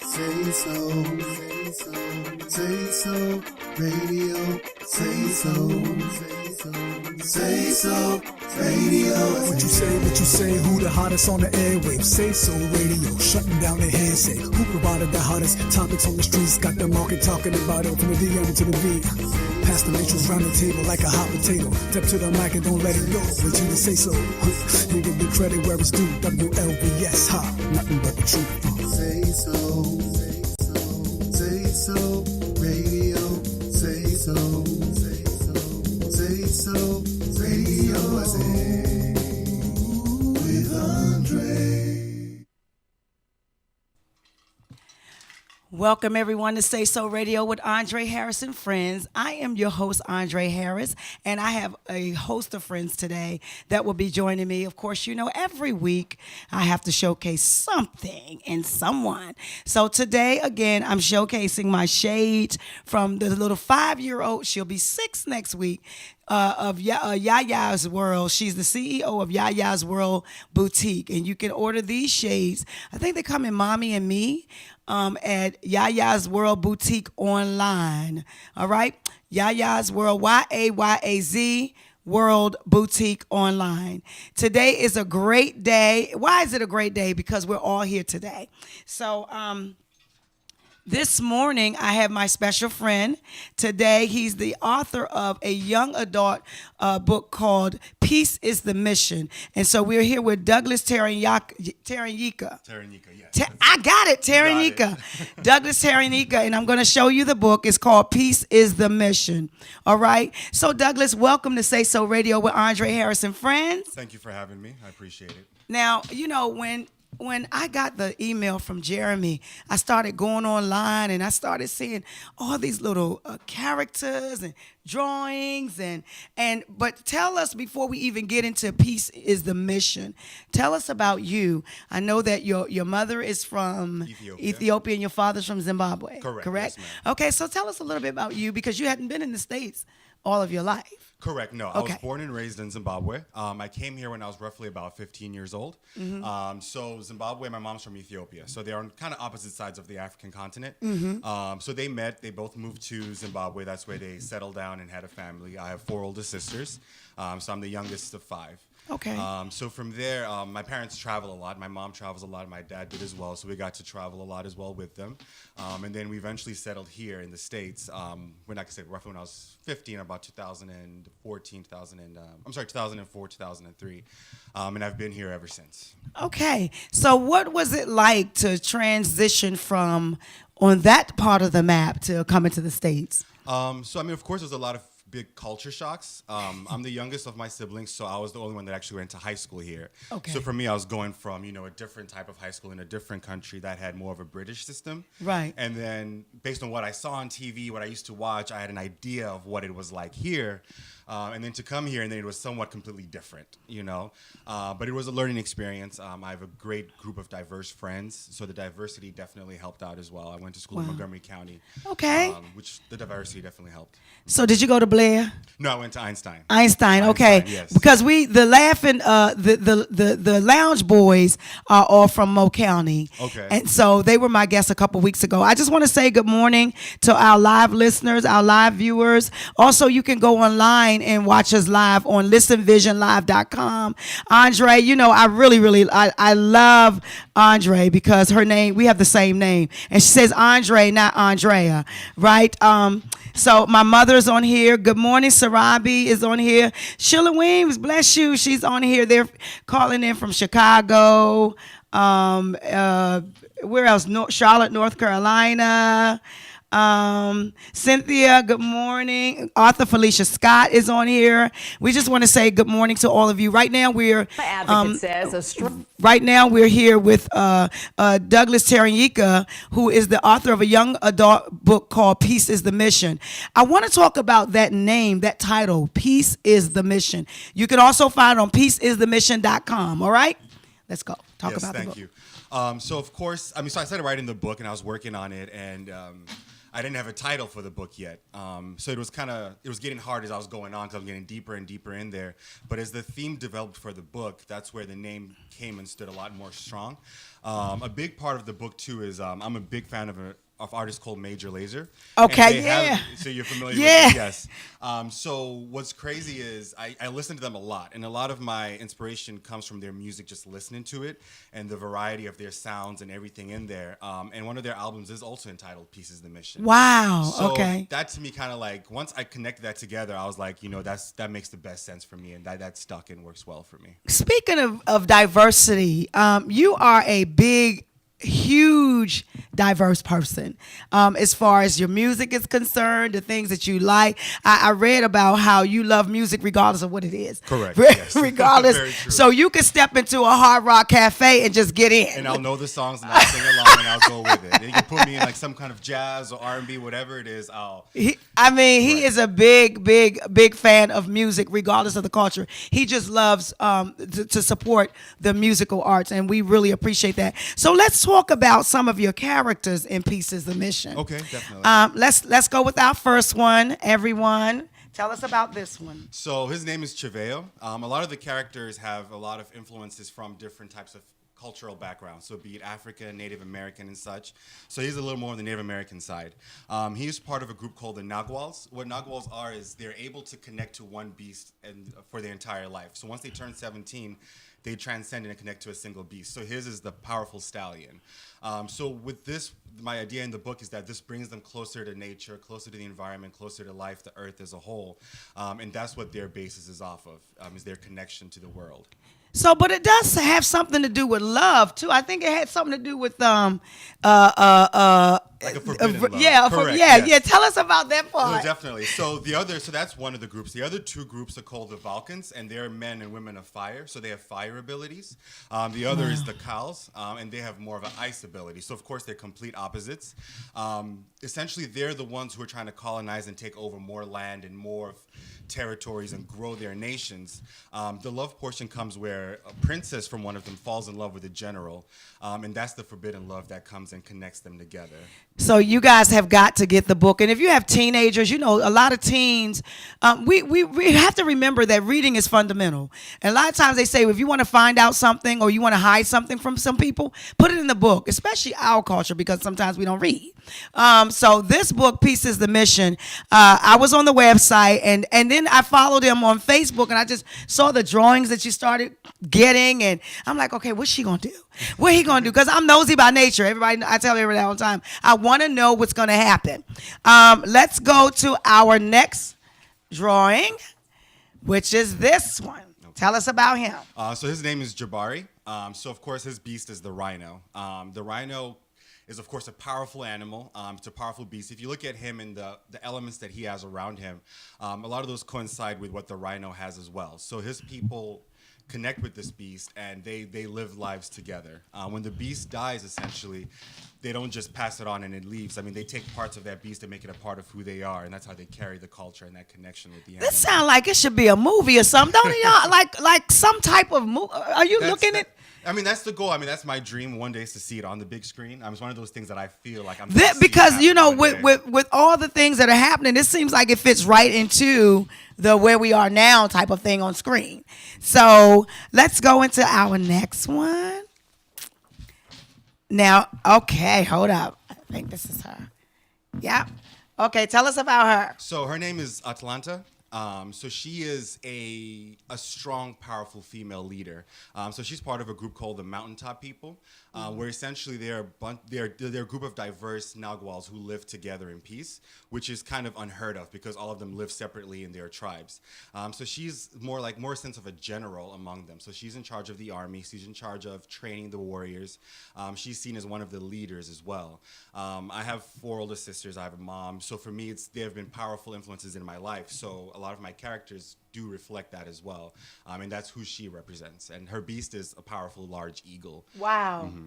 SaySo Radio, SaySo Radio. What you say, who the hottest on the airwaves? SaySo Radio, shutting down the hearsay. Who provided the hottest topics on the streets? Got the market talking about it from the DM to the V. Pass the matrix round the table like a hot potato. Step to the mic and don't let it go. Wait till you say so. You give the credit where it's due. WLVS, ha, nothing but the truth. SaySo Radio, SaySo Radio, with Andre. Welcome everyone to SaySo Radio with Andre Harris and friends. I am your host, Andre Harris, and I have a host of friends today that will be joining me. Of course, you know, every week I have to showcase something and someone. So today, again, I'm showcasing my shades from the little 5-year-old. She'll be 6 next week. Of Yaya's World. She's the CEO of Yaya's World Boutique, and you can order these shades. I think they come in Mommy and Me at Yaya's World Boutique online. All right, Yaya's World, YAYAZ World Boutique online. Today is a great day. Why is it a great day? Because we're all here today. So, this morning, I have my special friend. Today, he's the author of a young adult book called Peace is the Mission. And so we're here with Douglas Teranyika. Yes. I got it, Teranyika. Douglas Teranyika, and I'm going to show you the book. It's called Peace is the Mission. All right? So, Douglas, welcome to SaySo Radio with Andre Harris and friends. Thank you for having me. I appreciate it. Now, you know, when I got the email from Jeremy, I started going online and I started seeing all these little characters and drawings but tell us before we even get into Peace is the Mission. Tell us about you. I know that your mother is from Ethiopia and your father's from Zimbabwe. Correct? Yes, ma'am. Okay, so tell us a little bit about you because you hadn't been in the States all of your life. Correct. No, Okay. I was born and raised in Zimbabwe. I came here when I was roughly about 15 years old. Mm-hmm. So Zimbabwe, my mom's from Ethiopia. So they're on kind of opposite sides of the African continent. Mm-hmm. So they met. They both moved to Zimbabwe. That's where they settled down and had a family. I have 4 older sisters. So I'm the youngest of 5. Okay. So from there, my parents travel a lot. My mom travels a lot. And my dad did as well. So we got to travel a lot as well with them. And then we eventually settled here in the States. When I said roughly when I was 15, about 2004, 2003. And I've been here ever since. Okay. So what was it like to transition from on that part of the map to coming to the States? So, I mean, of course, there's a lot of big culture shocks. I'm the youngest of my siblings, so I was the only one that actually went to high school here. Okay. So for me, I was going from, a different type of high school in a different country that had more of a British system. Right. And then based on what I saw on TV, what I used to watch, I had an idea of what it was like here. And then to come here, and then it was somewhat completely different, But it was a learning experience. I have a great group of diverse friends, so the diversity definitely helped out as well. I went to school in Montgomery County. Okay. Which the diversity definitely helped. So did you go to Blair? No, I went to Einstein. Okay. Yes. Because the Lounge Boys are all from Mo County. Okay. And so they were my guests a couple weeks ago. I just want to say good morning to our live listeners, our live viewers. Also, you can go online and watch us live on listenvisionlive.com. Andre, I love Andre because we have the same name. And she says Andre, not Andrea, right? So my mother's on here. Good morning, Sarabi is on here. Sheila Weems, bless you. She's on here. They're calling in from Chicago. Where else? Charlotte, North Carolina. Cynthia, good morning. Author Felicia Scott is on here. We just want to say good morning to all of you. Right now we're here with Douglas Teranyika, who is the author of a young adult book called Peace is the Mission. I want to talk about that name, that title, Peace is the Mission. You can also find it on peaceisthemission.com. All right? Let's go. Talk about the book. Thank you. So of course, so I started writing the book and I was working on it, and I didn't have a title for the book yet. So it was getting hard as I was going on because I was getting deeper and deeper in there. But as the theme developed for the book, that's where the name came and stood a lot more strong. A big part of the book, too, is I'm a big fan of artists called Major Lazer. Okay, yeah. So you're familiar Yeah. with them? Yes. So what's crazy is I listen to them a lot, and a lot of my inspiration comes from their music, just listening to it, and the variety of their sounds and everything in there. And one of their albums is also entitled Pieces of the Mission. Wow, So okay. that to me kind of like, once I connected that together, I was like, that makes the best sense for me, and that stuck and works well for me. Speaking of diversity, you are a big, huge, diverse person as far as your music is concerned, the things that you like. I read about how you love music regardless of what it is. Correct, yes. Regardless. Very true. So you can step into a hard rock cafe and just get in. And I'll know the songs and I'll sing along and I'll go with it. And you can put me in like some kind of jazz or R&B, whatever it is. He Right. is a big fan of music, regardless of the culture. He just loves to support the musical arts, and we really appreciate that. So let's talk about some of your characters in Pieces of the Mission. Okay, definitely. Let's go with our first one. Everyone, tell us about this one. So his name is Chiveo. A lot of the characters have a lot of influences from different types of cultural backgrounds, so be it African, Native American, and such. So he's a little more on the Native American side. He's part of a group called the Naguals. What Naguals are is they're able to connect to one beast and for their entire life. So once they turn 17, they transcend and connect to a single beast. So his is the powerful stallion. So with this, my idea in the book is that this brings them closer to nature, closer to the environment, closer to life, the earth as a whole. And that's what their basis is off of, is their connection to the world. So, but it does have something to do with love too. I think it had something to do with Like a forbidden love. Correct, yes. yeah. Tell us about that No, part. definitely. So that's one of the groups. The other two groups are called the Vulcans, and they're men and women of fire. So they have fire abilities. The other is the Kals, and they have more of an ice ability. So of course they're complete opposites. Essentially, they're the ones who are trying to colonize and take over more land and more territories and grow their nations. The love portion comes where a princess from one of them falls in love with a general, and that's the forbidden love that comes and connects them together. So you guys have got to get the book. And if you have teenagers, a lot of teens, we have to remember that reading is fundamental. And a lot of times they say, if you want to find out something or you want to hide something from some people, put it in the book, especially our culture, because sometimes we don't read. So this book, Pieces of the Mission, I was on the website and then I followed him on Facebook and I just saw the drawings that you started getting. And I'm like, okay, what's she going to do? What he going to do? Because I'm nosy by nature. I tell everybody all the time, I want to know what's going to happen. Let's go to our next drawing, which is this one. Tell us about him. So his name is Jabari. So of course his beast is the rhino. The rhino is of course a powerful animal. It's a powerful beast. If you look at him and the elements that he has around him, a lot of those coincide with what the rhino has as well. So his people connect with this beast and they live lives together. When the beast dies, essentially, they don't just pass it on and it leaves. I mean, they take parts of that beast and make it a part of who they are, and that's how they carry the culture and that connection with the animal. This sounds like it should be a movie or something, don't it, y'all? Like some type of movie. Are you looking at? I mean, that's the goal. I mean, that's my dream one day is to see it on the big screen. It's one of those things that I feel like I'm Because with all the things that are happening, it seems like it fits right into the where we are now type of thing on screen. So let's go into our next one. Now, okay, hold up. I think this is her. Yeah. Okay, tell us about her. So her name is Atlanta. So she is a strong, powerful female leader. So she's part of a group called the Mountaintop People, where essentially they're a group of diverse Naguals who live together in peace, which is kind of unheard of because all of them live separately in their tribes. So she's more sense of a general among them. So she's in charge of the army. She's in charge of training the warriors. She's seen as one of the leaders as well. I have 4 older sisters. I have a mom. So for me, they have been powerful influences in my life. So a lot of my characters do reflect that as well. And that's who she represents. And her beast is a powerful, large eagle. Wow. Mm-hmm.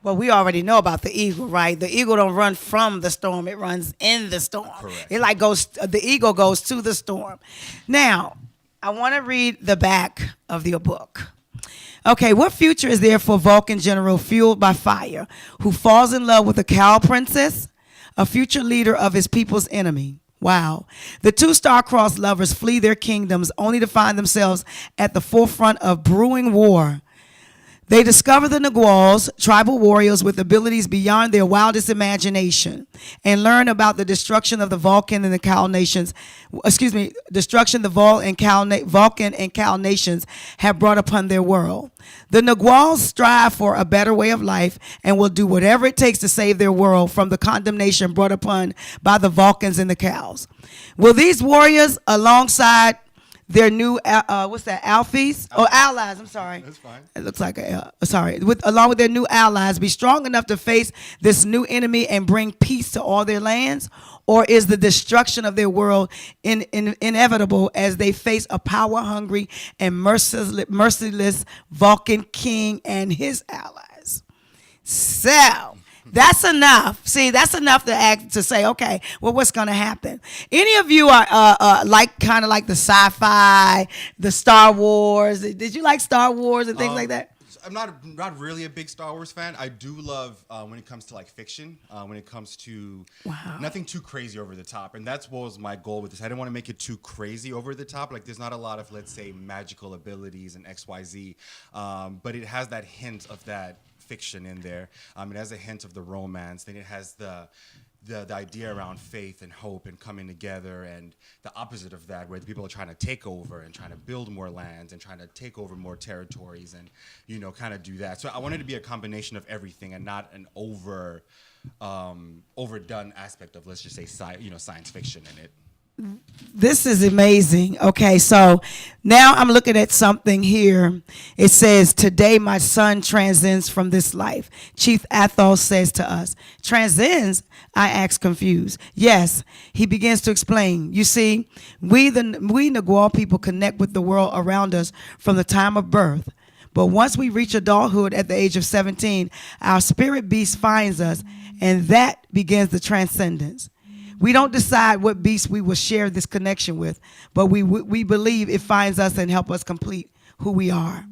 Well, we already know about the eagle, right? The eagle don't run from the storm; it runs in the storm. Correct. The eagle goes to the storm. Now, I want to read the back of your book. Okay, what future is there for Vulcan general fueled by fire who falls in love with a cow princess, a future leader of his people's enemy. Wow. The two star-crossed lovers flee their kingdoms only to find themselves at the forefront of brewing war. They discover the Naguals, tribal warriors with abilities beyond their wildest imagination, and learn about the destruction of the Vulcan and the Cal nations. Destruction the Vulcan and Cal nations have brought upon their world. The Naguals strive for a better way of life and will do whatever it takes to save their world from the condemnation brought upon by the Vulcans and the Cals. Will these warriors, alongside their new allies? I'm sorry. That's fine. It looks like along with their new allies, be strong enough to face this new enemy and bring peace to all their lands? Or is the destruction of their world inevitable as they face a power-hungry and merciless Vulcan king and his allies? So that's enough. See, that's enough to say, okay, well, what's going to happen? Any of you are kind of like the sci-fi, the Star Wars? Did you like Star Wars and things like that? I'm not really a big Star Wars fan. I do love when it comes to like fiction, when it comes to nothing too crazy over the top. And that's what was my goal with this. I didn't want to make it too crazy over the top. Like there's not a lot of, let's say, magical abilities and XYZ, but it has that hint of that fiction in there. It has a hint of the romance. Then it has the idea around faith and hope and coming together, and the opposite of that, where the people are trying to take over and trying to build more lands and trying to take over more territories and, kind of do that. So I wanted to be a combination of everything and not an overdone aspect of, let's just say, science fiction in it. This is amazing. Okay, so now I'm looking at something here. It says, today my son transcends from this life. Chief Athos says to us, transcends? I ask confused. Yes, he begins to explain. You see, we Nagual people connect with the world around us from the time of birth. But once we reach adulthood at the age of 17, our spirit beast finds us, and that begins the transcendence. We don't decide what beast we will share this connection with, but we believe it finds us and help us complete who we are.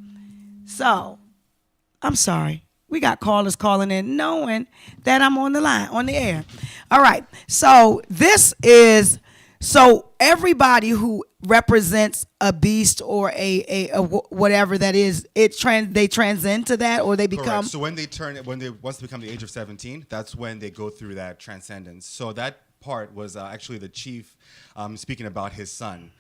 So, I'm sorry. We got callers calling in knowing that I'm on the air. All right. So, everybody who represents a beast or a whatever that is, they transcend to that, or they become. Correct. So once they become the age of 17, that's when they go through that transcendence. So that part was actually the chief speaking about his son,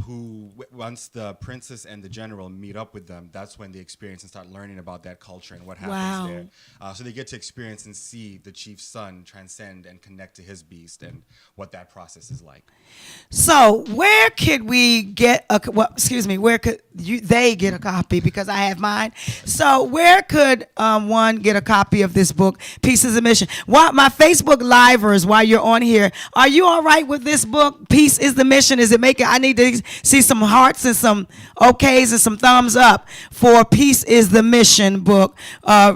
who once the princess and the general meet up with them, that's when they experience and start learning about that culture and what happens there. So they get to experience and see the chief's son transcend and connect to his beast and what that process is like. So where could we get where could they get a copy? Because I have mine. So where could one get a copy of this book, Pieces of Mission? My Facebook livers, while you're on here, are you all right with this book, Peace is the Mission? Is it making, I need to see some hearts and some okays and some thumbs up for Peace is the Mission book,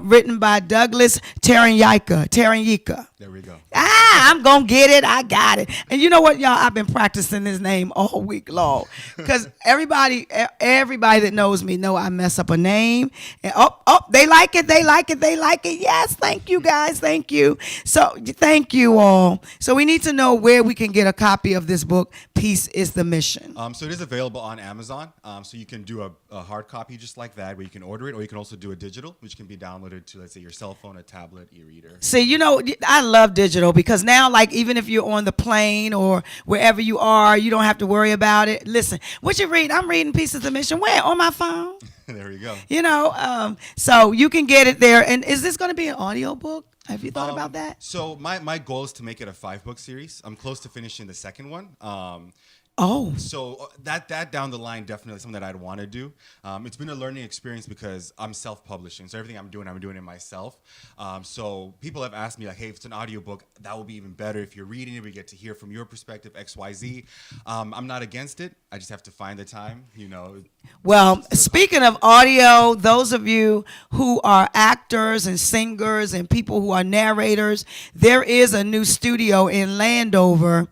written by Douglas Teranyika. There we go. I'm going to get it. I got it. And you know what, y'all? I've been practicing this name all week long because everybody that knows me know I mess up a name. And they like it. Yes, thank you, guys. Thank you. So thank you all. So we need to know where we can get a copy of this book, Peace is the Mission. So it is available on Amazon. So you can do a hard copy just like that, where you can order it, or you can also do a digital, which can be downloaded to, let's say, your cell phone, a tablet, e-reader. See, I love digital because now, like, even if you're on the plane or wherever you are, you don't have to worry about it. Listen, what you read? I'm reading Pieces of the Mission. Where? On my phone. There you go. So you can get it there. And is this going to be an audio book? Have you thought about that? So my goal is to make it a 5-book series. I'm close to finishing the second one. So that down the line, definitely something that I'd want to do. It's been a learning experience because I'm self-publishing. So everything I'm doing it myself. So people have asked me, like, hey, if it's an audiobook, that would be even better. If you're reading it, we get to hear from your perspective, XYZ. I'm not against it. I just have to find the time, Well, speaking of audio, those of you who are actors and singers and people who are narrators, there is a new studio in Landover.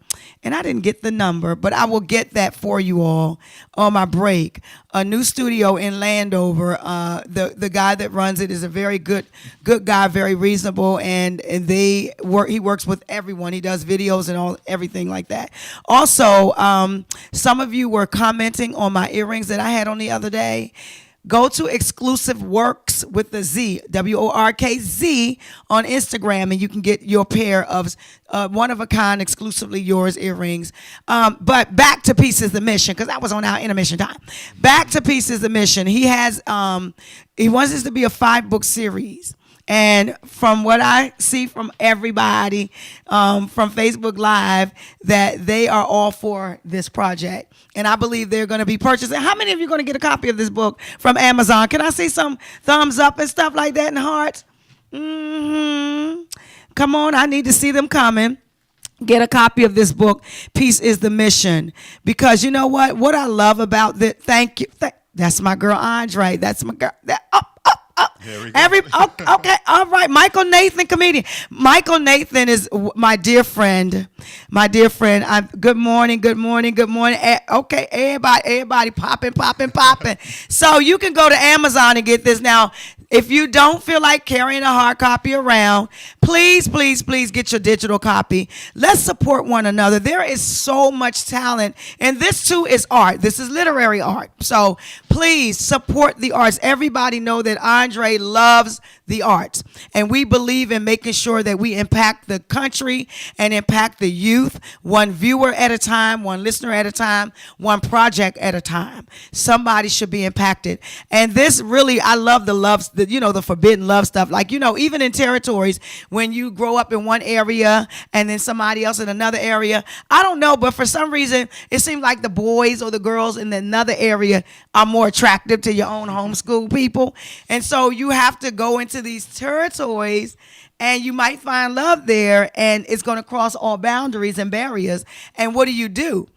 and I didn't get the number, but I will get that for you all on my break. A new studio in Landover. The guy that runs it is a very good guy, very reasonable, and he works with everyone. He does videos and everything like that. Also, some of you were commenting on my earrings that I had on the other day. Go to Exclusive Works with the Z, WORKZ, on Instagram, and you can get your pair of one-of-a-kind, exclusively yours earrings. But back to Peace is the Mission, because I was on our intermission time. Back to Peace is the Mission. He wants this to be a 5-book series. And from what I see from everybody from Facebook Live, that they are all for this project. And I believe they're going to be purchasing. How many of you are going to get a copy of this book from Amazon? Can I see some thumbs up and stuff like that and hearts? Mm-hmm. Come on, I need to see them coming. Get a copy of this book, Peace is the Mission. Because you know what? What I love about this, thank you. That's my girl, Andre. That's my girl. There we go. Okay, all right. Michael Nathan, comedian. Michael Nathan is my dear friend. Good morning. Okay, everybody popping. So you can go to Amazon and get this. Now, if you don't feel like carrying a hard copy around, please get your digital copy. Let's support one another. There is so much talent, and this too is art. This is literary art. So please support the arts. Everybody know that Andre loves the arts, and we believe in making sure that we impact the country and impact the youth, one viewer at a time, one listener at a time, one project at a time. Somebody should be impacted. And this really, I love the forbidden love stuff. Like, even in territories, when you grow up in one area and then somebody else in another area, I don't know, but for some reason, it seems like the boys or the girls in another area are more attractive to your own homeschool people. And so you have to go into these territories and you might find love there, and it's going to cross all boundaries and barriers. And what do?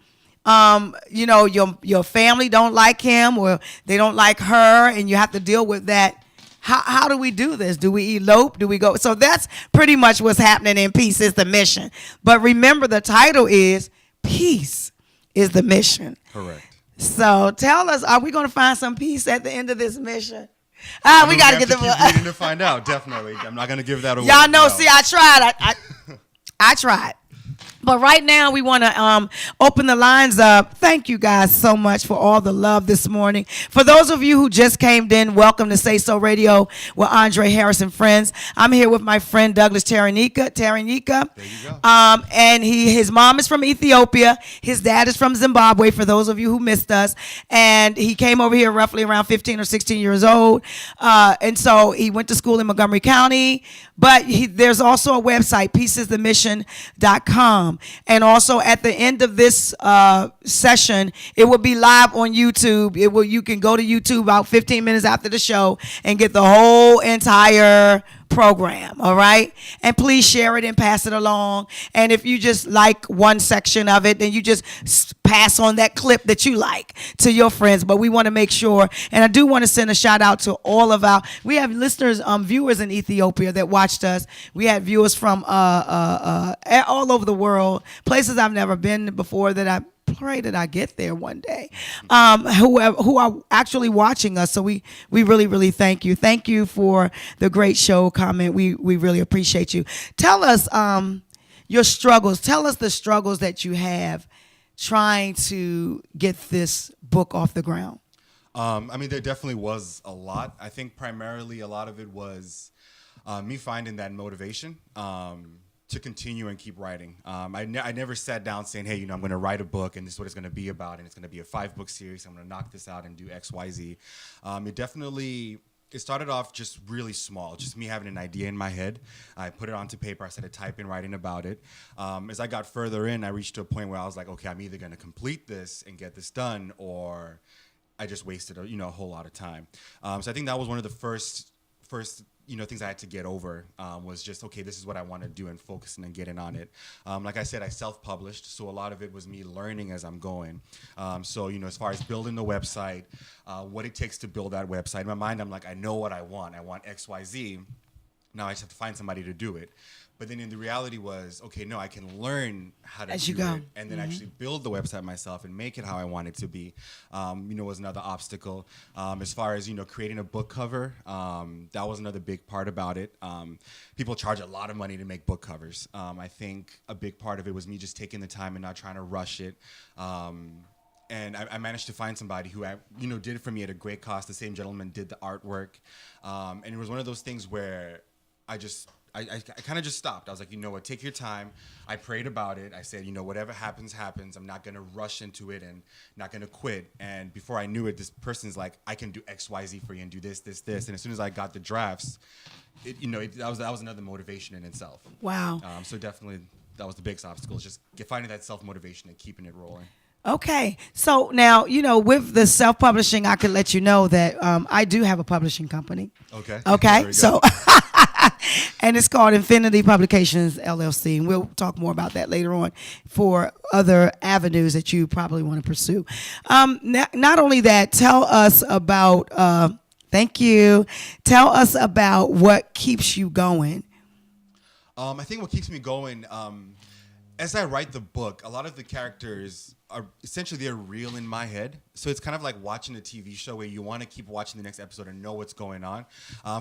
Your family don't like him, or they don't like her, and you have to deal with that. How do we do this? Do we elope? Do we go? So that's pretty much what's happening in Peace is the Mission. But remember, the title is Peace is the Mission. Correct. So tell us, are we going to find some peace at the end of this mission? We got to get the book. Keep reading to find out. Definitely, I'm not going to give that away. Y'all know. No. See, I tried. I tried. But right now, we want to open the lines up. Thank you guys so much for all the love this morning. For those of you who just came in, welcome to SaySo Radio with Andre Harris and friends. I'm here with my friend Douglas Taranika. There you go. And his mom is from Ethiopia. His dad is from Zimbabwe, for those of you who missed us. And he came over here roughly around 15 or 16 years old. And so he went to school in Montgomery County. But there's also a website, peaceisthemission.com. And also at the end of this session, it will be live on YouTube. You can go to YouTube about 15 minutes after the show and get the whole entire program, all right? And please share it and pass it along. And if you just like one section of it, then you just pass on that clip that you like to your friends. But we want to make sure, and I do want to send a shout out to all of we have listeners, viewers in Ethiopia that watched us. We had viewers from all over the world, places I've never been before, that I pray that I get there one day, who are actually watching us. So we really, really thank you. Thank you for the great show comment. We really appreciate you. Tell us your struggles. Tell us the struggles that you have trying to get this book off the ground. There definitely was a lot. I think primarily a lot of it was me finding that motivation to continue and keep writing. I never sat down saying, hey, I'm going to write a book and this is what it's going to be about, and it's going to be a 5-book series. I'm going to knock this out and do X, Y, Z. It started off just really small, just me having an idea in my head. I put it onto paper. I started typing, writing about it. As I got further in, I reached to a point where I was like, okay, I'm either going to complete this and get this done, or I just wasted a whole lot of time. So I think that was one of the first things I had to get over, was just, okay, this is what I want to do, and focusing and getting on it. Like I said, I self-published, so a lot of it was me learning as I'm going. As far as building the website, what it takes to build that website, in my mind, I'm like, I know what I want. I want X, Y, Z. Now I just have to find somebody to do it. But then the reality was, okay, no, I can learn how to As do you go. it and then actually build the website myself and make it how I want it to be, was another obstacle. As far as, creating a book cover, that was another big part about it. People charge a lot of money to make book covers. I think a big part of it was me just taking the time and not trying to rush it. And I managed to find somebody who, did it for me at a great cost. The same gentleman did the artwork. And it was one of those things where I kind of just stopped. I was like, you know what, take your time. I prayed about it. I said, whatever happens, happens. I'm not going to rush into it and not going to quit. And before I knew it, this person's like, I can do X, Y, Z for you and do this, this, this. And as soon as I got the drafts, that was another motivation in itself. Wow. So definitely that was the biggest obstacle, is just finding that self-motivation and keeping it rolling. Okay. So now, with the self-publishing, I could let you know that I do have a publishing company. Okay. Okay. So, and it's called Infinity Publications, LLC. And we'll talk more about that later on for other avenues that you probably want to pursue. Not only that, tell us about, thank you. Tell us about what keeps you going. I think what keeps me going, as I write the book, a lot of the characters are essentially, they're real in my head. So it's kind of like watching a TV show where you want to keep watching the next episode and know what's going on.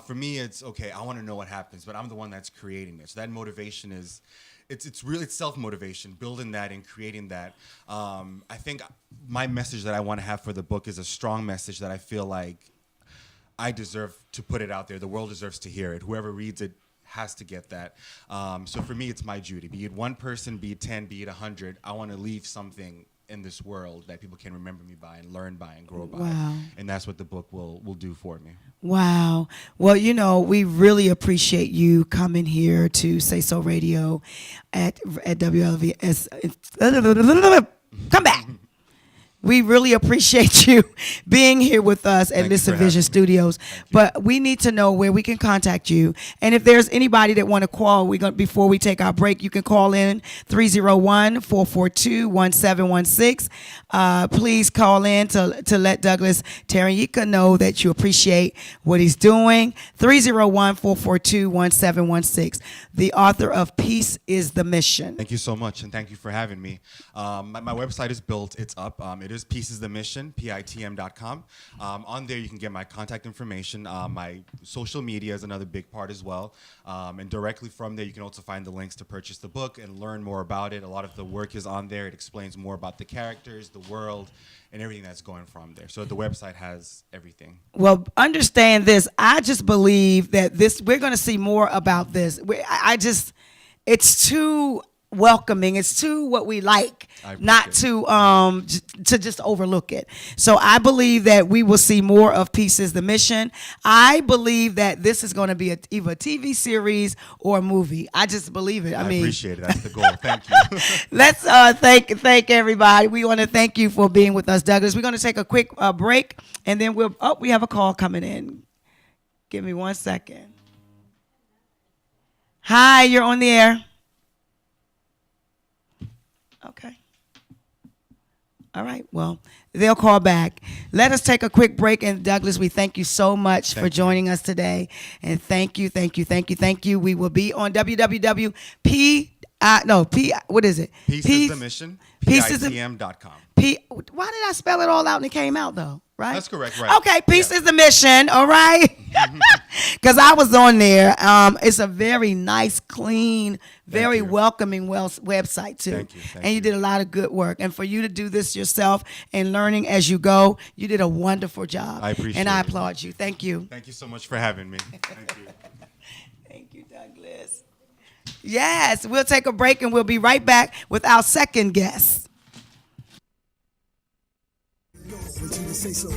For me, it's okay, I want to know what happens, but I'm the one that's creating it. So that motivation is, it's really, it's self-motivation, building that and creating that. I think my message that I want to have for the book is a strong message that I feel like I deserve to put it out there. The world deserves to hear it. Whoever reads it has to get that. So for me, it's my duty. Be it one person, be it 10, be it 100, I want to leave something in this world that people can remember me by and learn by and grow by. Wow. And that's what the book will do for me. Wow. Well, we really appreciate you coming here to SaySo Radio at WLVS. Come back. We really appreciate you being here with us at Thank you Listen for having Vision me. Studios. But we need to know where we can contact you. And if there's anybody that want to call, before we take our break, you can call in 301-442-1716. Please call in to let Douglas Tariika know that you appreciate what he's doing. 301-442-1716. The author of Peace is the Mission. Thank you so much, and thank you for having me. My website is built. It's up. It is Peace is the Mission, PITM.com. On there, you can get my contact information. My social media is another big part as well. And directly from there, you can also find the links to purchase the book and learn more about it. A lot of the work is on there. It explains more about the characters, the world, and everything that's going from there. So the website has everything. Well, understand this. I just believe that we're going to see more about this. It's too welcoming. It's too what we like, not to just overlook it. So I believe that we will see more of Peace is the Mission. I believe that this is going to be either a TV series or a movie. I just believe it. I mean, appreciate it. That's the goal. Thank you. Let's thank everybody. We want to thank you for being with us, Douglas. We're going to take a quick break, and then we have a call coming in. Give me 1 second. Hi, you're on the air. Okay. All right. Well, they'll call back. Let us take a quick break. And Douglas, we thank you so much for joining us today. And thank you. We will be on what is it? Peace is the Mission, PITM.com. Why did I spell it all out and it came out though? Right? That's correct, right. Okay, Peace is the Mission, all right? Because I was on there. It's a very nice, clean, very welcoming website, too. Thank you. And you did a lot of good work. And for you to do this yourself and learning as you go, you did a wonderful job. I appreciate it. And I applaud you. Thank you. Thank you so much for having me. Thank you. Thank you, Douglas. Yes, we'll take a break and we'll be right back with our second guest. What you say so?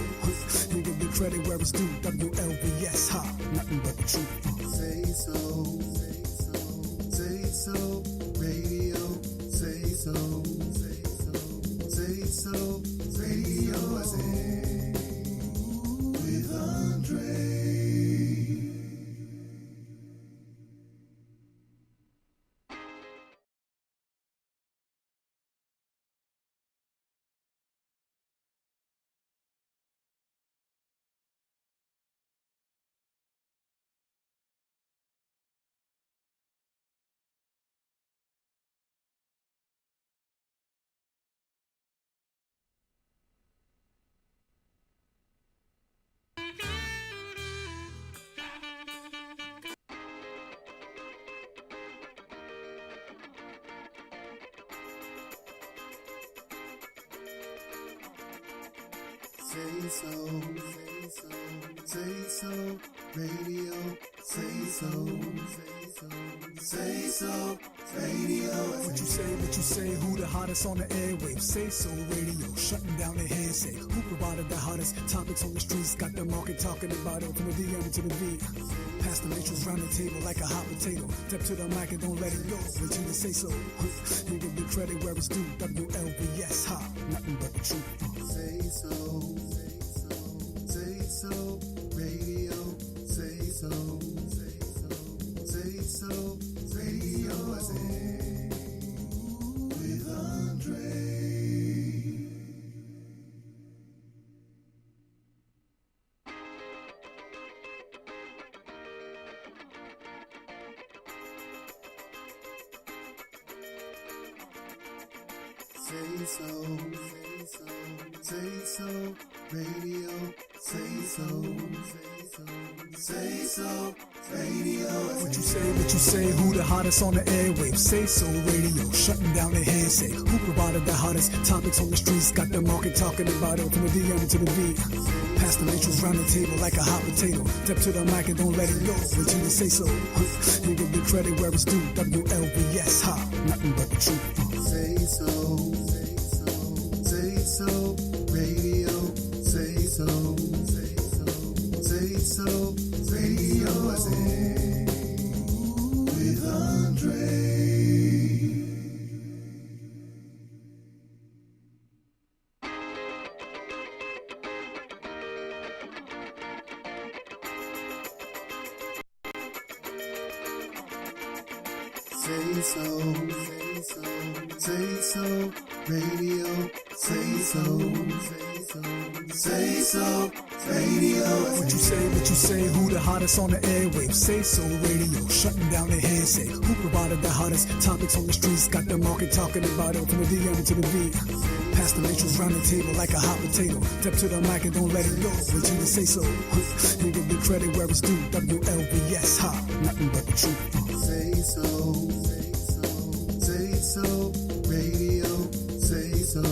You give the credit where it's due. WLVS, ha, nothing but the truth. Say so, say so, radio, say so, say so, radio, I say, with Andre. Say so, say so, radio, say so, say so, radio. What you say, who the hottest on the airwaves? SaySo Radio, shutting down the hearsay. Who provided the hottest topics on the streets? Got the market talking about it from the DM to the V. Pass the matrix round the table like a hot potato. Step to the mic and don't let it go until you say so. You give the credit where it's due. WLVS, ha, nothing but the truth. Say so, say so, radio, say so, say so, radio, say with Andre. Say so, say so, radio, say so, radio. What you say, who the hottest on the airwaves? SaySo Radio, shutting down the hearsay. Who provided the hottest topics on the streets? Got the market talking about it from the DM to the V. Pass the matrix round the table like a hot potato. Step to the mic and don't let it go until you say so. You give the credit where it's due. WLVS, ha, nothing but the truth. Say so, say so, radio, say so, radio, say with Andre. Say so, radio, say so, radio. What you say, who the hottest on the airwaves? SaySo Radio, shutting down the hearsay. Who provided the hottest topics on the streets? Got the market talking about it from the DM to the V. Pass the matrix round the table like a hot potato. Step to the mic and don't let it go until you say so. You give the credit where it's due. WLVS, ha, nothing but the truth. Say so, radio, say so,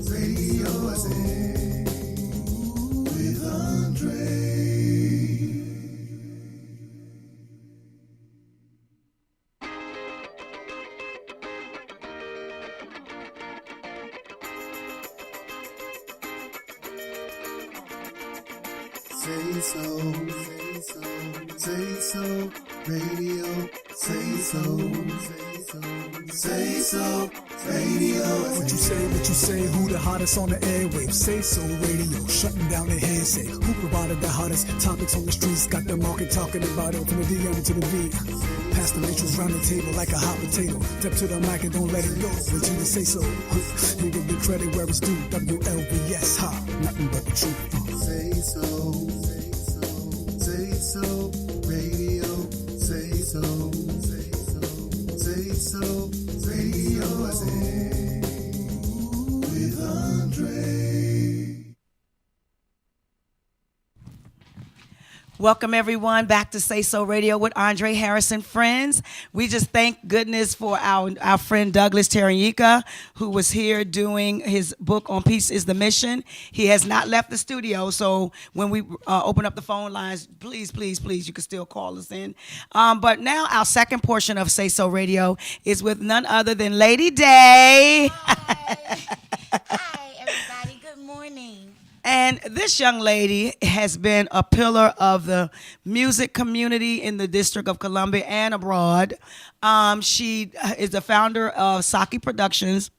radio, say with Andre. Say so, radio, say so, radio. What you say, who the hottest on the airwaves? SaySo Radio, shutting down the hearsay. Who provided the hottest topics on the streets? Got the market talking about it from the DM to the V. Pass the matrix round the table like a hot potato. Step to the mic and don't let it go until you say so. You give the credit where it's due. WLVS, ha, nothing but the truth. Say so, radio, say so, radio, say with Andre. Welcome everyone back to SaySo Radio with Andre Harrison Friends. We just thank goodness for our friend Douglas Teranyika, who was here doing his book on Peace is the Mission. He has not left the studio, so when we open up the phone lines, please, you can still call us in. But now our second portion of SaySo Radio is with none other than Lady Day. Hi, everybody. Good morning. And this young lady has been a pillar of the music community in the District of Columbia and abroad. She is the founder of Saki Productions.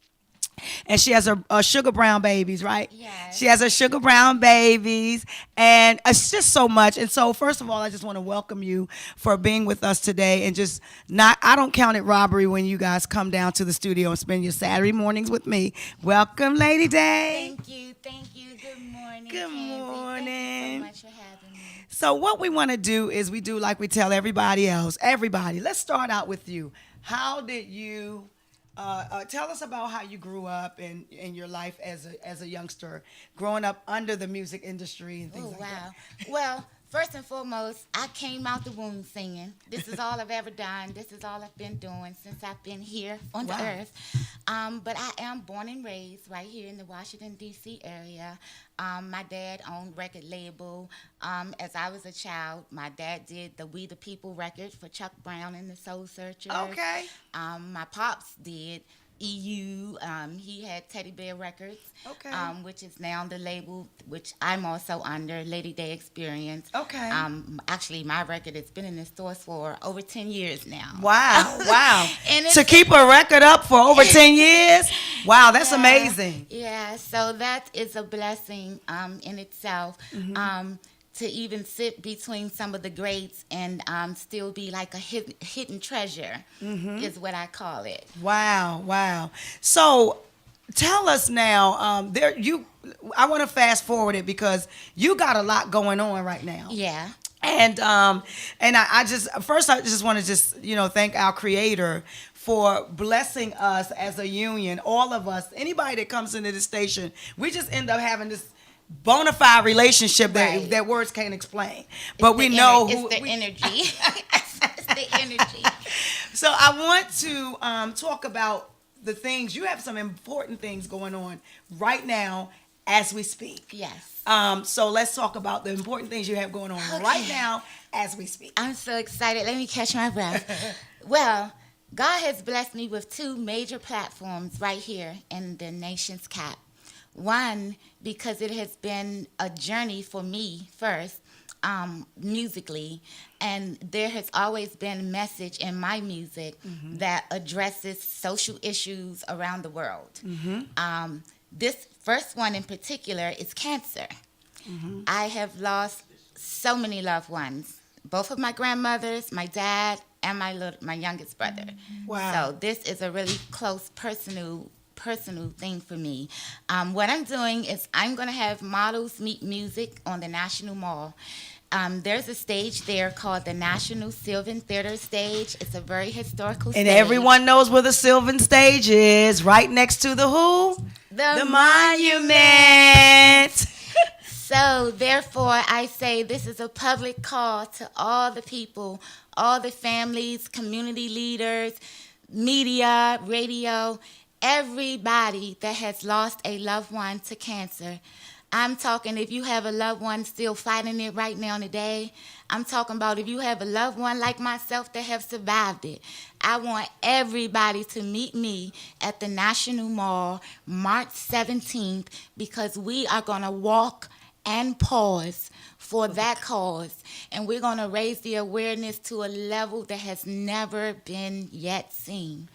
And she has her Sugar Brown babies, right? Yes. She has her Sugar Brown babies. And it's just so much. And so, first of all, I just want to welcome you for being with us today. And just I don't count it robbery when you guys come down to the studio and spend your Saturday mornings with me. Welcome, Lady Day. Thank you. Good morning. Good Kenzie. morning. Thank you so much for having me. So what we want to do is we do like we tell everybody else. Everybody, let's start out with you. How did you tell us about how you grew up in your life as a youngster, growing up under the music industry and things like that? Well, First and foremost, I came out the womb singing. This is all I've ever done. This is all I've been doing since I've been here on the earth. But I am born and raised right here in the Washington, D.C. area. My dad owned record label. As I was a child, my dad did the We the People record for Chuck Brown and the Soul Searchers. Okay. My pops did EU. He had Teddy Bear Records, Okay. Which is now the label, which I'm also under, Lady Day Experience. Okay. Actually, my record has been in the stores for over 10 years now. Wow, wow. And To keep a record up for over 10 years? Wow, that's amazing. Yeah, so that is a blessing in itself. To even sit between some of the greats and still be like a hidden treasure is what I call it. Wow, wow. So tell us now, I want to fast forward it because you got a lot going on right now. Yeah. And I just want to thank our creator for blessing us as a union, all of us, anybody that comes into this station, we just end up having this bona fide relationship that words can't explain. But we know it's the energy. It's the energy. So I want to talk about the things. You have some important things going on right now as we speak. Yes. So let's talk about the important things you have going on right now as we speak. I'm so excited. Let me catch my breath. Well, God has blessed me with 2 major platforms right here in the nation's cap. One, because it has been a journey for me first, musically, and there has always been a message in my music that addresses social issues around the world. This first one in particular is cancer. I have lost so many loved ones, both of my grandmothers, my dad, and my youngest brother. Wow. So this is a really close personal thing for me. What I'm doing is I'm going to have models meet music on the National Mall. There's a stage there called the National Sylvan Theater Stage. It's a very historical stage. And everyone knows where the Sylvan Stage is, right next to the who? The monument. So therefore, I say this is a public call to all the people, all the families, community leaders, media, radio, everybody that has lost a loved one to cancer. I'm talking if you have a loved one still fighting it right now today. I'm talking about if you have a loved one like myself that have survived it. I want everybody to meet me at the National Mall March 17th because we are going to walk and pause for that cause. And we're going to raise the awareness to a level that has never been yet seen.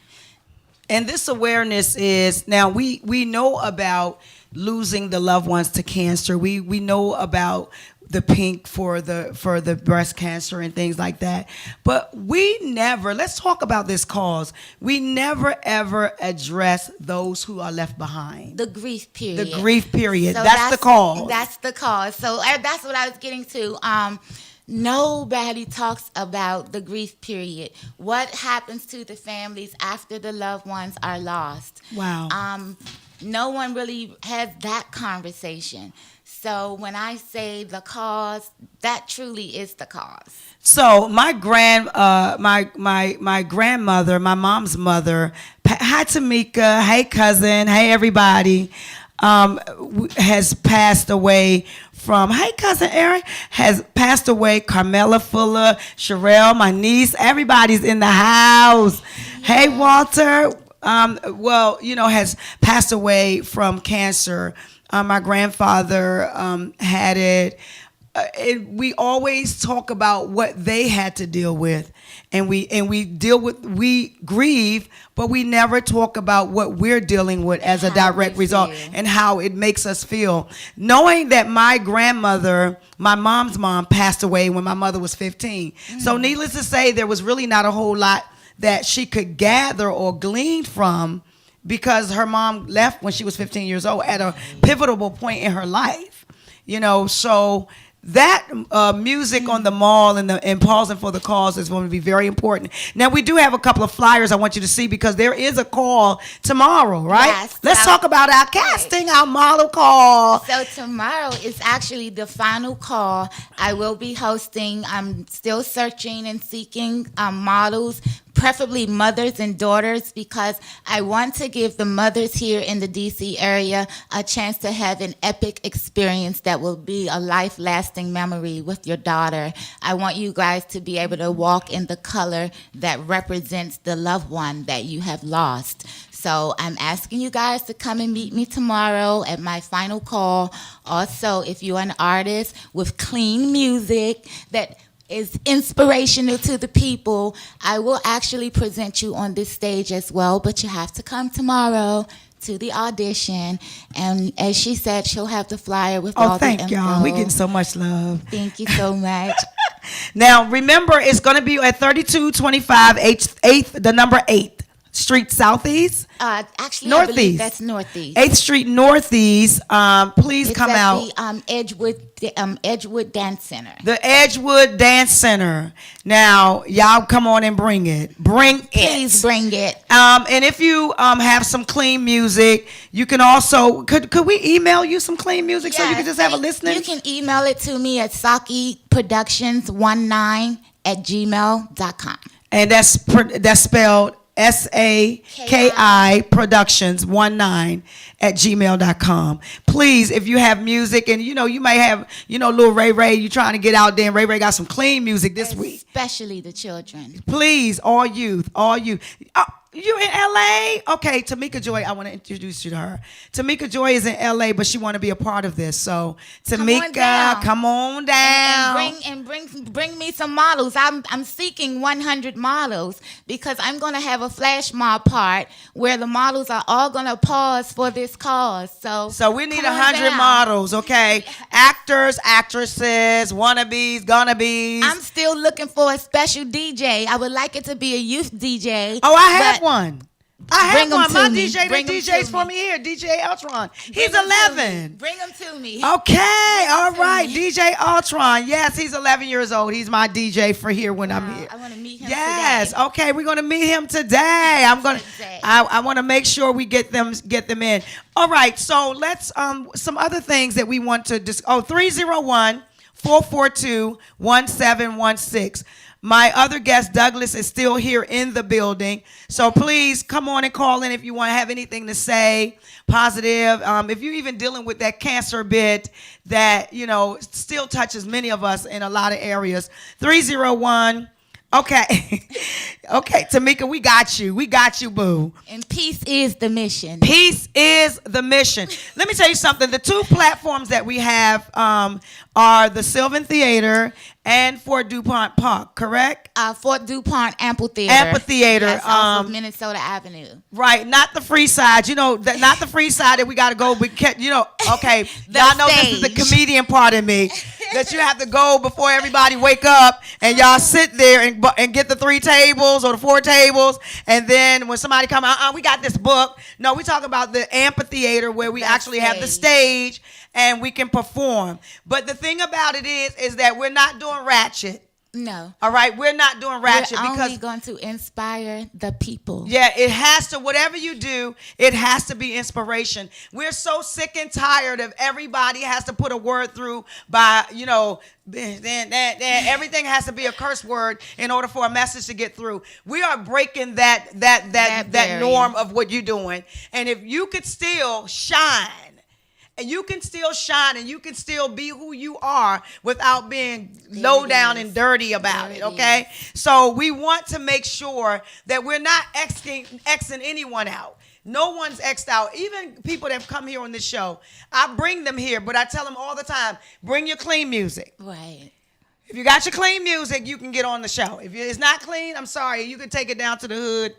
And this awareness is, now we know about losing the loved ones to cancer. We know about the pink for the breast cancer and things like that. But we never, let's talk about this cause. We never ever address those who are left behind. The grief period. The grief period. So that's the cause. That's the cause. So that's what I was getting to. Nobody talks about the grief period. What happens to the families after the loved ones are lost? Wow. No one really has that conversation. So when I say the cause, that truly is the cause. So my grandmother, my mom's mother, hi Tamika, hey cousin, hey everybody, has passed away from, hey cousin Erin, has passed away. Carmela Fuller, Sherelle, my niece, everybody's in the house. Yeah. Hey Walter, has passed away from cancer. My grandfather had it. We always talk about what they had to deal with, and we grieve, but we never talk about what we're dealing with as a direct result and how it makes us feel. Knowing that my grandmother, my mom's mom, passed away when my mother was 15. Mm-hmm. So needless to say, there was really not a whole lot that she could gather or glean from, because her mom left when she was 15 years old at a pivotal point in her life. So that music on the mall and pausing for the cause is going to be very important. Now, we do have a couple of flyers I want you to see because there is a call tomorrow, right? Yes. Let's talk about our casting, our model call. So tomorrow is actually the final call. I will be hosting. I'm still searching and seeking models, preferably mothers and daughters, because I want to give the mothers here in the DC area a chance to have an epic experience that will be a life-lasting memory with your daughter. I want you guys to be able to walk in the color that represents the loved one that you have lost. So I'm asking you guys to come and meet me tomorrow at my final call. Also, if you're an artist with clean music that is inspirational to the people, I will actually present you on this stage as well, but you have to come tomorrow to the audition. And as she said, she'll have the flyer with all the info. Thank y'all. We getting so much love. Thank you so much. Now, remember, it's going to be at 3225 8th, the number 8th Street Southeast. Actually, Northeast. I believe that's Northeast. 8th Street Northeast. Please It's come at out. the Edgewood Dance Center. The Edgewood Dance Center. Now, y'all come on and bring it. Please bring it. And if you have some clean music, you can also, could we email you some clean music so you can just have a listening? You can email it to me at sakiproductions19@gmail.com. And that's spelled SAKI Productions19@gmail.com. Please, if you have music and you may have, little Ray, you trying to get out there, and Ray got some clean music this week. Especially the children. Please, all youth. You in LA? Okay, Tamika Joy, I want to introduce you to her. Tamika Joy is in LA, but she want to be a part of this. So, Tamika, come on down. And bring me some models. I'm seeking 100 models because I'm going to have a flash mob part where the models are all going to pause for this cause. So we need 100 models, okay? Actors, actresses, wannabes, gonnabes. I'm still looking for a special DJ. I would like it to be a youth DJ. Oh, I have one. I have Bring 'em one. to My me. DJ Bring that 'em DJs to for me. me here, DJ Ultron. He's Bring 'em to 11. me. Bring them to me. Okay, all to right. me. DJ Ultron. Yes, he's 11 years old. He's my DJ for here when I'm here. I want to meet him Yes. today. Okay, we're gonna meet him today. I want to make sure we get them in. All right. So let's some other things that we want to 301-442-1716. My other guest, Douglas, is still here in the building. So please come on and call in if you want to have anything to say, positive. If you're even dealing with that cancer bit that, still touches many of us in a lot of areas. 301. Okay. Okay, Tamika, we got you. We got you, boo. And peace is the mission. Peace is the mission. Let me tell you something. The two platforms that we have are the Sylvan Theater and Fort DuPont Park, correct? Fort DuPont Amphitheater. Amphitheater. Yes, off of Minnesota Avenue. Right, not the free side. Not the free side that we got to go. Okay, y'all know this is the comedian part of me. That you have to go before everybody wake up and y'all sit there and get the 3 tables or the 4 tables. And then when somebody come out, we got this book. No, we talk about the amphitheater where we actually have the stage and we can perform. But the thing about it is that we're not doing ratchet. No. All right, we're not doing ratchet We're because only going to inspire the people. yeah, it has to, whatever you do, it has to be inspiration. We're so sick and tired of everybody has to put a word through by, everything has to be a curse word in order for a message to get through. We are breaking that norm of what you're doing. And if you could still shine, and you can still shine and you can still be who you are without being low down and dirty about it, okay? So we want to make sure that we're not Xing anyone out. No one's X'd out. Even people that have come here on this show, I bring them here, but I tell them all the time, bring your clean music. Right. If you got your clean music, you can get on the show. If it's not clean, I'm sorry. You can take it down to the hood,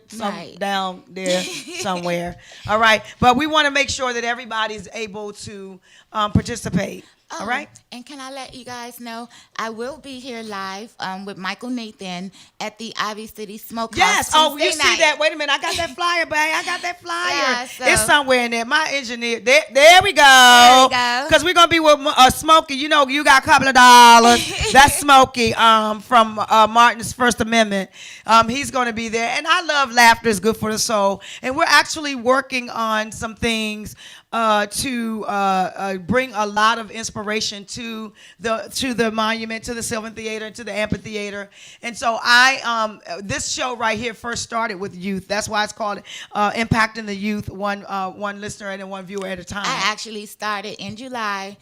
down there somewhere. All right. But we want to make sure that everybody's able to participate. All right? And can I let you guys know, I will be here live with Michael Nathan at the Ivy City Smokehouse. Yes. Oh, you Tuesday see night. that? Wait a minute. I got that flyer, babe. I got that flyer. Yeah, so- It's somewhere in there. My engineer. There we go. There we go. Because we're going to be with Smokey. You know, you got a couple of dollars. That's Smokey from Martin's First Amendment. He's going to be there. And I love laughter is good for the soul. And we're actually working on some things to bring a lot of inspiration to the monument, to the Sylvan Theater, to the amphitheater. And so this show right here first started with youth. That's why it's called Impacting the Youth, one listener and one viewer at a time. I actually started in July.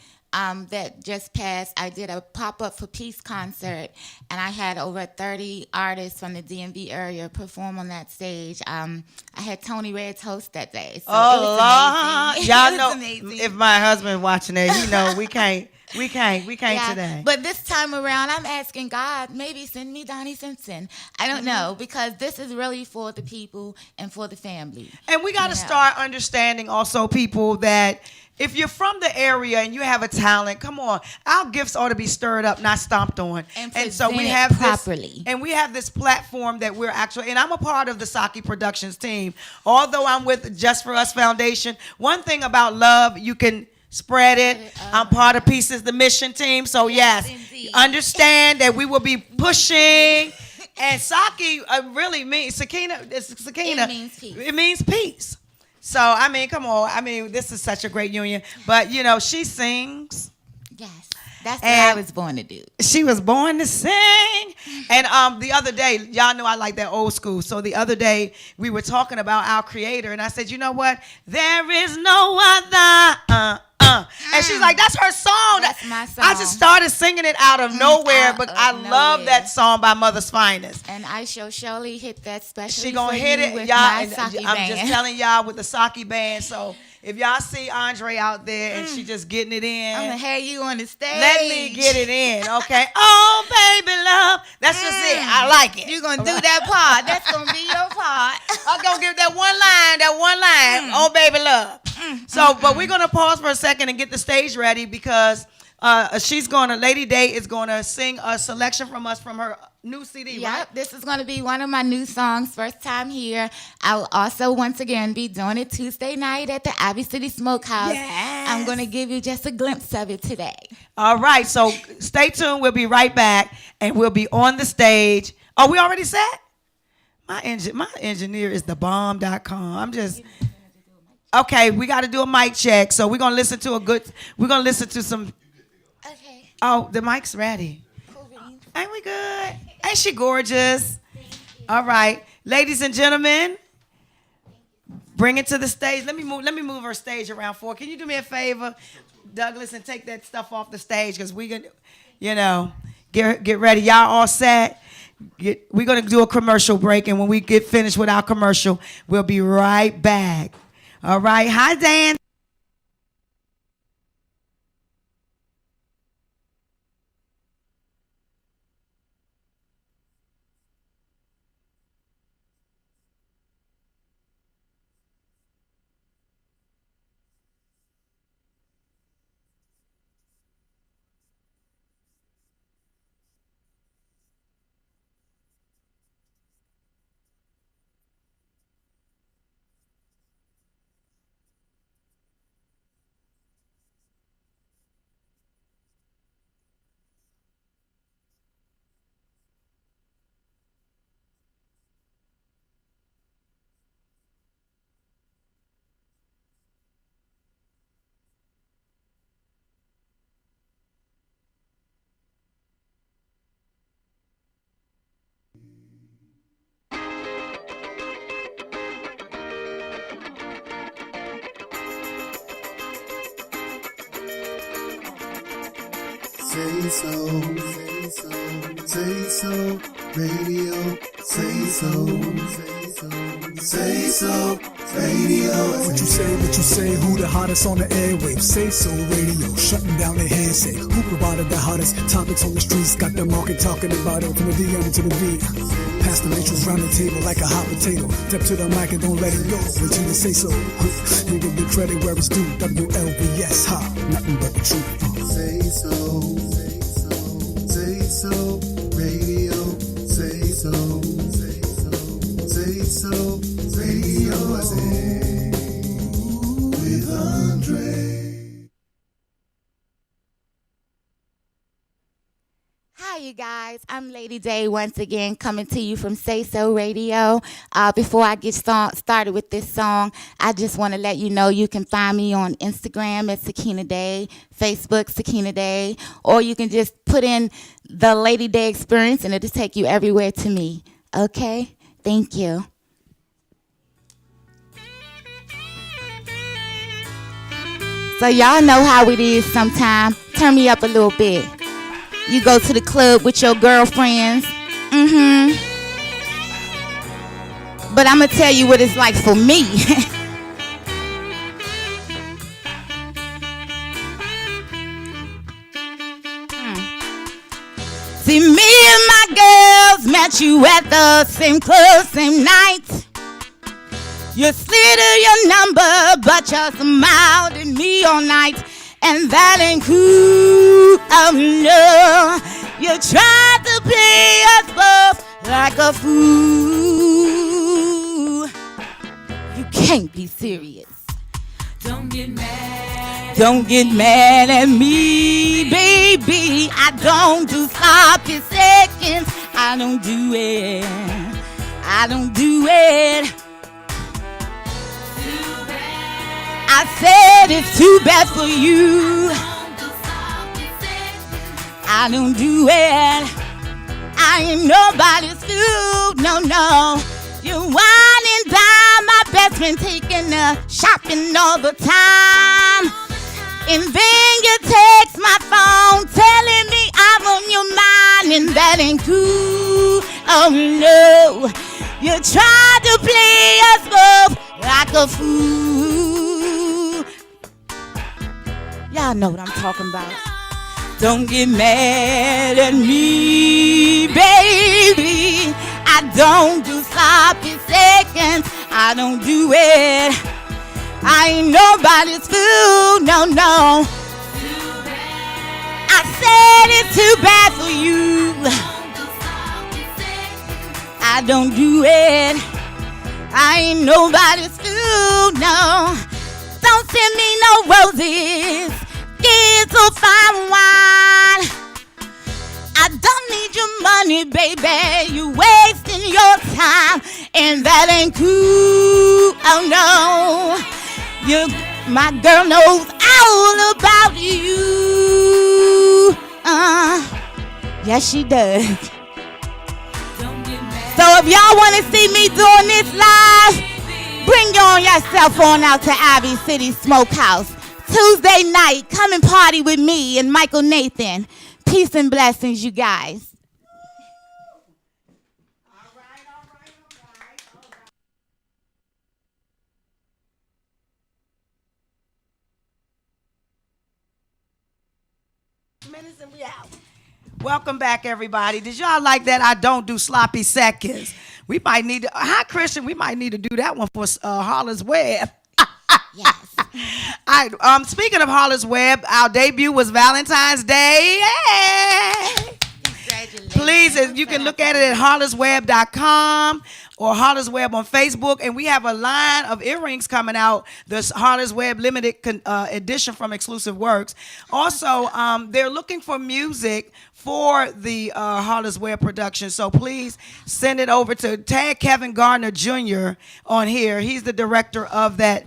That just passed. I did a pop-up for peace concert, and I had over 30 artists from the DMV area perform on that stage. I had Tony Reds host that day, so it was amazing. Y'all It was know, amazing. if my husband watching that, you know we can't Yeah, today. But this time around, I'm asking God, maybe send me Donnie Simpson. I don't know, because this is really for the people and for the family. And we got to Yeah. start understanding also, people, that if you're from the area and you have a talent, come on, our gifts ought to be stirred up, not stomped on. And so we presented have properly. this, and we have this platform that we're actually, and I'm a part of the Saki Productions team. Although I'm with Just For Us Foundation, one thing about love, you can spread it. I'm part of Pieces the Mission team. So yes, indeed. understand that we will be pushing. And Saki really means Sakina. Sakina. It means peace. It means peace. So I mean, come on. I mean, this is such a great union. But you know, she sings. Yes, that's what And- I was born to do. She was born to sing. And the other day, y'all know I like that old school. So the other day we were talking about our creator, and I said, you know what? There is no other. And she's like, that's her song. That's my song. I just started singing it out of nowhere, out but of I love nowhere. that song by Mother's Finest. And I shall surely hit that special. She gonna hit it, with y'all. my And Saki I'm band. just telling y'all with the Saki band. So if y'all see Andre out there and she just getting it in, I'm gonna have you on the stage. let me get it in, okay? Oh, baby love. That's just it. I like it. You're gonna do that part. That's gonna be your part. I'm gonna give that one line. Oh, baby love. So, but we're gonna pause for a second and get the stage ready because Lady Day is gonna sing a selection from us from her new CD, right? Yep, this is going to be one of my new songs, first time here. I'll also, once again, be doing it Tuesday night at the Ivy City Smokehouse. Yes. I'm going to give you just a glimpse of it today. All right, so stay tuned. We'll be right back, and we'll be on the stage. Oh, we already set? My engineer is thebomb.com. I'm just... Okay, we got to do a mic check, so we're going to listen to some... Okay. Oh, the mic's ready. Cool beans. Ain't we good? Ain't she gorgeous? All right, ladies and gentlemen, bring it to the stage. Let me move her stage around for. Can you do me a favor, Douglas, and take that stuff off the stage because we gonna, get ready. Y'all all set? We're gonna do a commercial break, and when we get finished with our commercial, we'll be right back. All right. Hi, Dan. SaySo Radio, SaySo Radio. What you say, who the hottest on the airwaves? SaySo Radio, shutting down the hearsay. Who provided the hottest topics on the streets? Got the market talking about it from the DM to the V. Pass the matrix round the table like a hot potato. Step to the mic and don't let it go until you say so. You give the credit where it's due. WLVS, ha, nothing but the truth. Say so, say so, radio, say so, say so, radio, I say, with Andre. Hi, you guys. I'm Lady Day once again coming to you from SaySo Radio. Before I get started with this song, I just want to let you know you can find me on Instagram at Sakina Day, Facebook Sakina Day, or you can just put in the Lady Day Experience and it'll take you everywhere to me. Okay? Thank you. So y'all know how it is sometimes. Turn me up a little bit. You go to the club with your girlfriends. But I'm going to tell you what it's like for me. See, me and my girls met you at the same club, same night. You slid your number, but you smiled at me all night. And that ain't cool, oh no. You tried to play us both like a fool. You can't be serious. Don't get mad. Don't get mad at me, baby. I don't do sloppy seconds. I don't do it. I don't do it. I said it's too bad for you. I don't do it. I ain't nobody's fool, no, no. You wine and dine, my best friend taking her shopping all the time. And then you text my phone telling me I'm on your mind, and that ain't cool, oh no. You tried to play us both like a fool. Y'all know what I'm talking about. Don't get mad at me, baby. I don't do sloppy seconds. I don't do it. I ain't nobody's fool, no, no. I said it's too bad for you. I don't do it. I ain't nobody's fool, no. Don't send me no roses. Get so fine wine. I don't need your money, baby. You wasting your time, and that ain't cool. Oh no, my girl knows all about you. Yes, she does. So if y'all want to see me doing this live, bring on yourself on out to Ivy City Smokehouse. Tuesday night, come and party with me and Michael Nathan. Peace and blessings, you guys. All right. Minutes and we out. Welcome back, everybody. Did y'all like that? I don't do sloppy seconds. We might need to, hi, Christian, we might need to do that one for Hollis Webb. Yes. All right. Speaking of Hollis Webb, our debut was Valentine's Day. Yay! Congratulations. Please, you can look at it at holliswebb.com or Hollis Webb on Facebook. And we have a line of earrings coming out, the Hollis Webb limited edition from Exclusive Works. Also, they're looking for music for the Hollis Webb production. So please send it over to tag Kevin Gardner Jr. on here. He's the director of that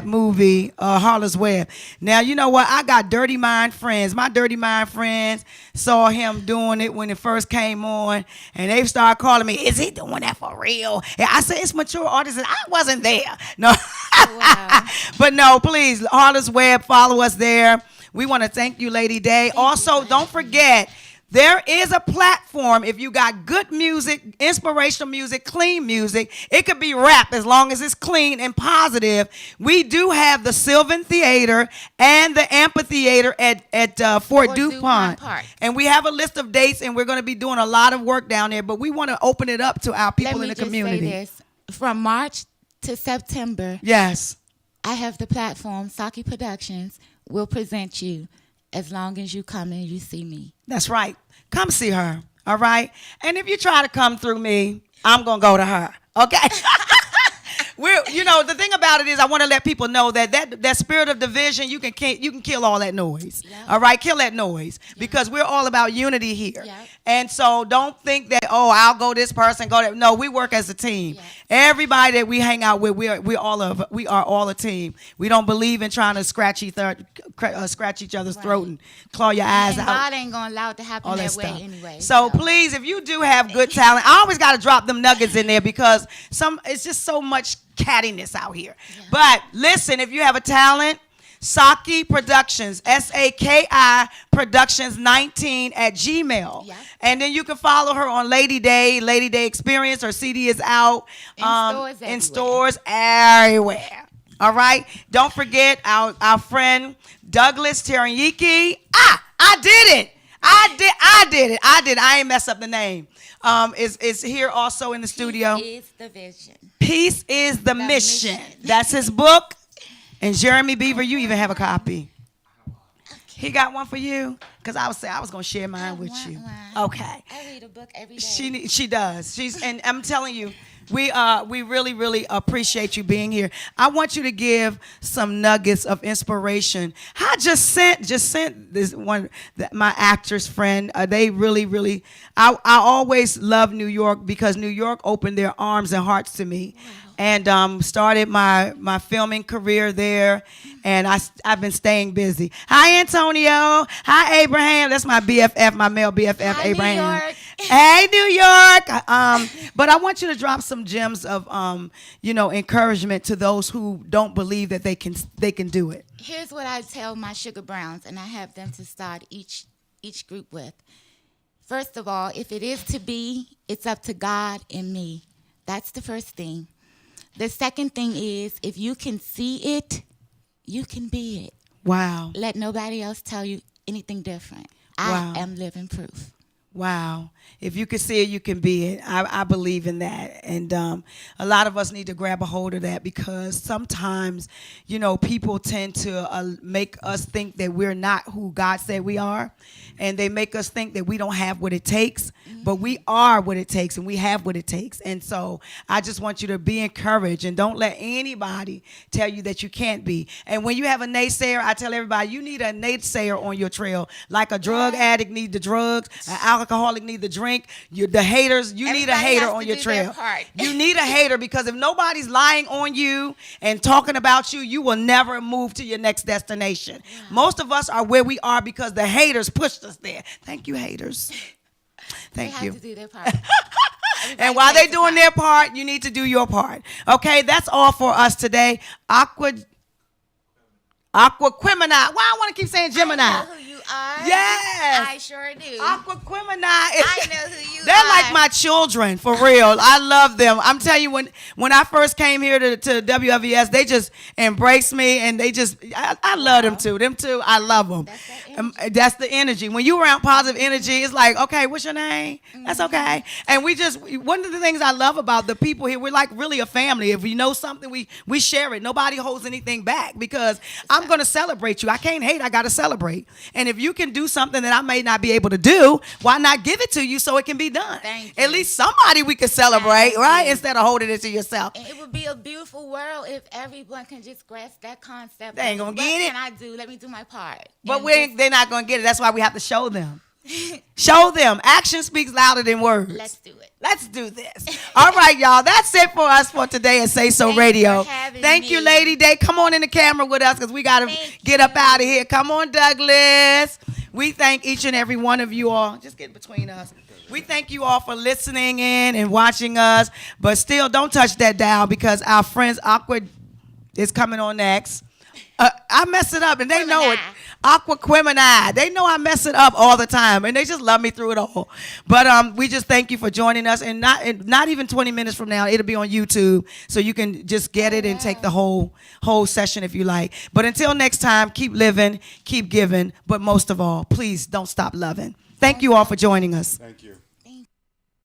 movie, Hollis Webb. Now, you know what? I got Dirty Mind friends. My Dirty Mind friends saw him doing it when it first came on, and they started calling me, is he doing that for real? And I said, it's mature artists, and I wasn't there. No. Wow. But no, please, Hollis Webb, follow us there. We want to thank you, Lady Day. Also, don't forget There is a platform if you got good music, inspirational music, clean music. It could be rap as long as it's clean and positive. We do have the Sylvan Theater and the Amphitheater at Fort DuPont. Park. And we have a list of dates, and we're going to be doing a lot of work down there, but we want to open it up to our people in the community. Let me just say this. From March to September, Yes. I have the platform, Saki Productions will present you as long as you come and you see me. That's right. Come see her, all right? And if you try to come through me, I'm going to go to her, okay? The thing about it is I want to let people know that spirit of division, you can kill all that noise, all right? Kill that noise because we're all about unity here. Yep. And so don't think that, I'll go this person, go that. No, we work as a team. Yep. Everybody that we hang out with, we are all a team. We don't believe in trying to scratch each other's throat and claw your eyes out. God ain't going to allow it to happen All that that way stuff. anyway. So please, if you do have good talent, I always got to drop them nuggets in there because it's just so much cattiness out here. Yeah. But listen, if you have a talent, Saki Productions, SAKI Productions 19 at Gmail. Yeah. And then you can follow her on Lady Day Experience. Her CD is out In stores everywhere. All right. Don't forget our friend Douglas Teriyiki. I did it. I ain't mess up the name. Is here also in the studio. Peace is the vision. Peace is the mission. That's his book. And Jeremy Beaver, you even have a copy. Okay. He got one for you? Because I was going to share mine with you. One. Okay. I read a book every day. She does. And I'm telling you, we really, really appreciate you being here. I want you to give some nuggets of inspiration. I just sent this one, my actress friend. They really, really, I always love New York because New York opened their arms and hearts to me. Wow. And started my filming career there, and I've been staying busy. Hi, Antonio. Hi, Abraham. That's my BFF, my male BFF, Hi, Abraham. New York. Hey, New York. But I want you to drop some gems of encouragement to those who don't believe that they can do it. Here's what I tell my sugar browns, and I have them to start each group with. First of all, if it is to be, it's up to God and me. That's the first thing. The second thing is, if you can see it, you can be it. Wow. Let nobody else tell you anything different. Wow. I am living proof. Wow. If you can see it, you can be it. I believe in that. And a lot of us need to grab a hold of that because sometimes, people tend to make us think that we're not who God said we are. And they make us think that we don't have what it takes. Mm-hmm. But we are what it takes and we have what it takes. And so I just want you to be encouraged and don't let anybody tell you that you can't be. And when you have a naysayer, I tell everybody, you need a naysayer on your trail. Like a drug addict needs the drugs, an alcoholic need the drink. The haters, you need a hater on your trail. You need a hater because if nobody's lying on you and talking about you, you will never move to your next destination. Yeah. Most of us are where we are because the haters pushed us there. Thank you, haters. Thank you. They have to do their part. And while they're doing their part, you need to do your part. Okay, that's all for us today. Aquaquimini. Why I want to keep saying Gemini? I know who you are. Yes. I sure do. Aquaquimini. I know who you They're are. like my children, for real. I love them. I'm telling you, when I first came here to WLVS, they just embraced me, and I love them too. Them too, I love them. That's the energy. When you around positive energy, it's like, okay, what's your name? Mm-hmm. That's okay. And one of the things I love about the people here, we're like really a family. If we know something, we share it. Nobody holds anything back because I'm going to celebrate you. I can't hate. I got to celebrate. And if you can do something that I may not be able to do, why not give it to you so it can be done? Thank you. At least somebody we can celebrate, Thank right? you. Instead of holding it to yourself. And it would be a beautiful world if everyone can just grasp that concept. They ain't gonna get it. What can I do? Let me do my part. But they're not going to get it. That's why we have to show them. Show them. Action speaks louder than words. Let's do it. Let's do this. All right, y'all. That's it for us for today at SaySo Radio. Thank you, Lady Day. Come on in the camera with us because we got to get up out of here. Come on, Douglas. We thank each and every one of you all. Just get between us. We thank you all for listening in and watching us. But still, don't touch that dial because our friends Aqua is coming on next. I mess it up, and they know it. Quimini. Aquaquimini. They know I mess it up all the time, and they just love me through it all. But we just thank you for joining us, and not even 20 minutes from now, it'll be on YouTube, so you can just get it and take the whole session if you like. But until next time, keep living, keep giving, but most of all, please don't stop loving. Thank you all for joining us. Thank you.